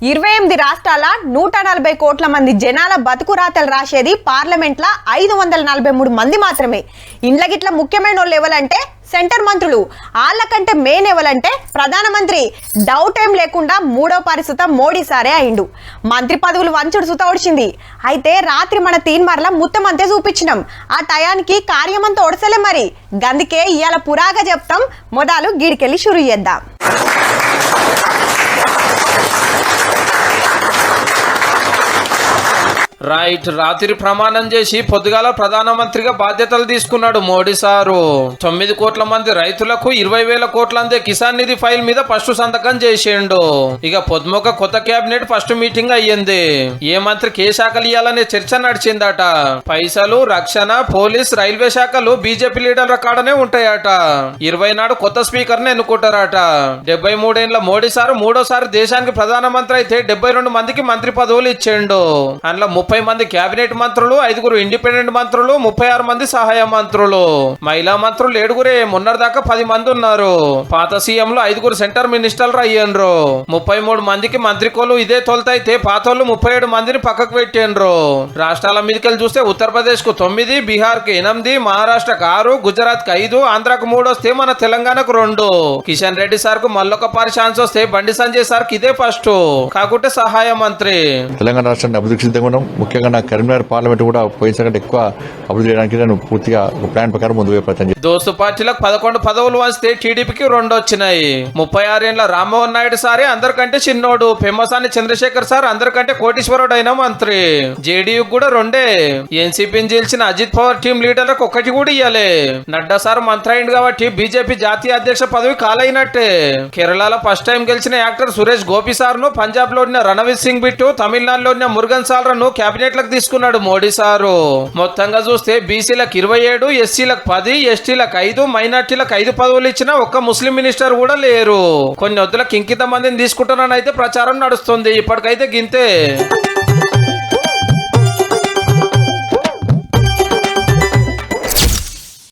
28 రాష్ట్రాల 140 కోట్ల మంది జనాల బతుకు రాతలు రాసేది పార్లమెంట్ల 543 మంది మాత్రమే. ఇండ్ల గిట్ల ముఖ్యమైన వాళ్ళు ఎవరంటే సెంటర్ మంత్రులు. వాళ్ళకంటే మెయిన్ ఎవరంటే ప్రధానమంత్రి. డౌట్ ఏం లేకుండా మూడో పరిస్థితి మోడీ సారే అయిండు. మంత్రి పదవులు వంచుడు సుత ఒడిచింది. అయితే రాత్రి మన తీన్మార్ల మొత్తం అంతే చూపించినాం. ఆ టయానికి కార్యమంతా ఒడసలే మరి. గందుకే ఇవాళ పురాగా చెప్తాం. మొదలు గిడికెళ్ళి షురు చేద్దాం. రైట్. రాత్రి ప్రమాణం చేసి పొద్దుగాల ప్రధానమంత్రిగా బాధ్యతలు తీసుకున్నాడు మోడీ సారు. 9 కోట్ల మంది రైతులకు 20,000 కోట్ల అందే కిసాన్ నిధి ఫైల్ మీద ఫస్ట్ సంతకం చేసిండు. ఇక పొద్దుమొక కొత్త కేబినెట్ ఫస్ట్ మీటింగ్ అయ్యింది. ఏ మంత్రికి ఏ శాఖలు ఇవ్వాలనే చర్చ నడిచిందట. పైసలు, రక్షణ, పోలీస్, రైల్వే శాఖలు బీజేపీ లీడర్ల కాడనే ఉంటాయట. 20 నాడు కొత్త స్పీకర్ ని ఎన్నుకుంటారట. 73 ఏళ్ల మోడీ సారు మూడోసారి దేశానికి ప్రధానమంత్రి అయితే 72 మందికి మంత్రి పదవులు ఇచ్చిండు. అందులో 30 మంది కేబినెట్ మంత్రులు, 5 ఇండిపెండెంట్ మంత్రులు, 36 మంది సహాయ మంత్రులు. మహిళా మంత్రులు 7. మొన్నటిదాకా 10 మంది ఉన్నారు. పాత సీఎంలు 5 సెంటర్ మినిస్టర్లు అయ్యిండ్రు. 33 మందికి మంత్రికోలు ఇదే తొలతైతే పాతోళ్ళు 37 మందిని పక్కకు పెట్టిండ్రు. రాష్ట్రాల మీదకెళ్ళి చూస్తే ఉత్తరప్రదేశ్ కు 9, బీహార్ కి 8, మహారాష్ట్రకు 6, గుజరాత్ కి 5, ఆంధ్రాకు 3 వస్తే మన తెలంగాణకు 2. కిషన్ రెడ్డి సార్ కు మళ్ళొకపారి ఛాన్స్ వస్తే బండి సంజయ్ సార్ కి ఇదే ఫస్ట్ కాకుంటే సహాయ మంత్రి. తెలంగాణ రాష్ట్రాన్ని అభివృద్ధి సిద్ధంగా ఉన్నాం. ముఖ్యంగా నా కరీంనగర్ పార్లమెంట్ కూడా పోయిన కంటే ఎక్కువ అభివృద్ధి చేయడానికి నేను పూర్తిగా ఒక ప్లాన్ ప్రకారం ముందుకు ప్రయత్నం. దోస్తు పార్టీలకు 11 పదవులు వస్తే టీడీపీకి 2 వచ్చినాయి. 36 ఏళ్ల రామ్మోహన్ నాయుడు సారే అందరికంటే చిన్నోడు. పెమ్మసాని చంద్రశేఖర్ సార్ అందరికంటే కోటీశ్వరుడు అయిన మంత్రి. జేడీయూ కూడా 2. ఎన్సీపీని గెలిచిన అజిత్ పవార్ టీం లీడర్లకు 1 కూడా ఇయ్యాలి. నడ్డా సార్ మంత్రి అయింది కాబట్టి బీజేపీ జాతీయ అధ్యక్ష పదవి కాలైనట్టే. కేరళలో ఫస్ట్ టైం గెలిచిన యాక్టర్ సురేష్ గోపి సార్ ను, పంజాబ్ లో రణవీర్ సింగ్ బిట్టు, తమిళనాడులో మురుగన్ సాల్రను కేబినెట్ లకు తీసుకున్నాడు మోడీ సారు. మొత్తంగా చూస్తే బీసీలకు 27, ఎస్సీలకు 10, ఎస్టీలకు 5, మైనార్టీలకు 5 పదవులు ఇచ్చినా ఒక్క ముస్లిం మినిస్టర్ కూడా లేరు. కొన్ని వద్దులకు ఇంకిత మందిని తీసుకుంటారని అయితే ప్రచారం నడుస్తుంది. ఇప్పటికైతే గింతే.